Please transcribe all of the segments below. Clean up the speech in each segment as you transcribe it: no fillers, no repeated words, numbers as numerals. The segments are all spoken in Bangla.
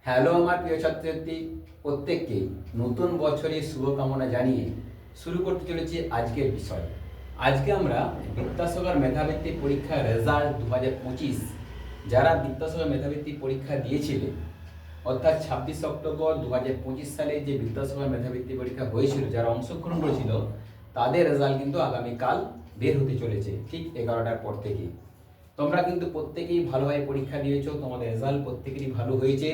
হ্যালো আমার প্রিয় ছাত্রছাত্রী, প্রত্যেককে নতুন বছরের শুভকামনা জানিয়ে শুরু করতে চলেছি আজকের বিষয়। আজকে আমরা বিদ্যাসাগর মেধাবৃত্তি পরীক্ষার রেজাল্ট 2025 যারা বিদ্যাসাগর মেধাবৃত্তি পরীক্ষা দিয়েছিলেন, অর্থাৎ 26 অক্টোবর 2025 সালে যে বিদ্যাসাগর মেধাবৃত্তি পরীক্ষা হয়েছিল, যারা অংশগ্রহণ করেছিল তাদের রেজাল্ট কিন্তু আগামীকাল বের হতে চলেছে ঠিক 11টার পর থেকে। তোমরা কিন্তু প্রত্যেকেই ভালোভাবে পরীক্ষা দিয়েছো, তোমাদের রেজাল্ট প্রত্যেকেরই ভালো হয়েছে।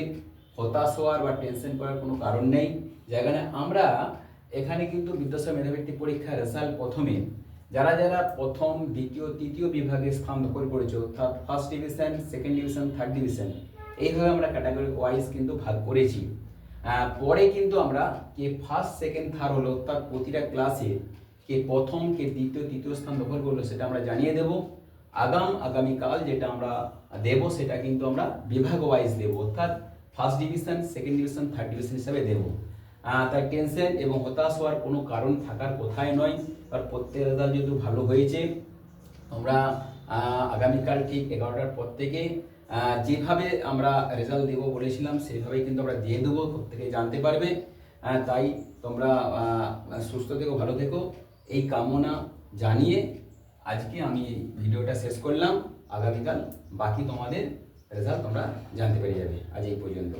হতাশ হওয়ার বা টেনশন করার কোনো কারণ নেই। যেখানে আমরা এখানে কিন্তু বিদ্যাসাগর মেধাবৃত্তি পরীক্ষার রেজাল্ট প্রথমে যারা যারা প্রথম, দ্বিতীয়, তৃতীয় বিভাগে স্থান দখল করেছো, অর্থাৎ first division, second division, third division, এইভাবে আমরা ক্যাটাগরি ওয়াইজ কিন্তু ভাগ করেছি। পরে কিন্তু আমরা কে ফার্স্ট, সেকেন্ড, থার্ড হলো, অর্থাৎ প্রতিটা ক্লাসে কে প্রথম, কে দ্বিতীয়, তৃতীয় স্থান দখল করলো সেটা আমরা জানিয়ে দেবো। আগামীকাল যেটা আমরা দেব সেটা কিন্তু আমরা বিভাগ ওয়াইজ দেবো, অর্থাৎ first division, second division, third division হিসাবে দেবো। তাই টেনশন এবং হতাশ হওয়ার কোনো কারণ থাকার কথাই নয়। আর প্রত্যেক রেজাল্ট যেহেতু ভালো হয়েছে, তোমরা আগামীকাল ঠিক 11টার পর থেকে যেভাবে আমরা রেজাল্ট দেবো বলেছিলাম সেইভাবেই কিন্তু আমরা দিয়ে দেবো, প্রত্যেকে জানতে পারবে। তাই তোমরা সুস্থ থেকো, ভালো থেকো, এই কামনা জানিয়ে আজকে আমি ভিডিওটা শেষ করলাম। আগামীকাল বাকি তোমাদের রেজাল্ট তোমরা জানতে পেরে যাবে। আজ এই পর্যন্ত।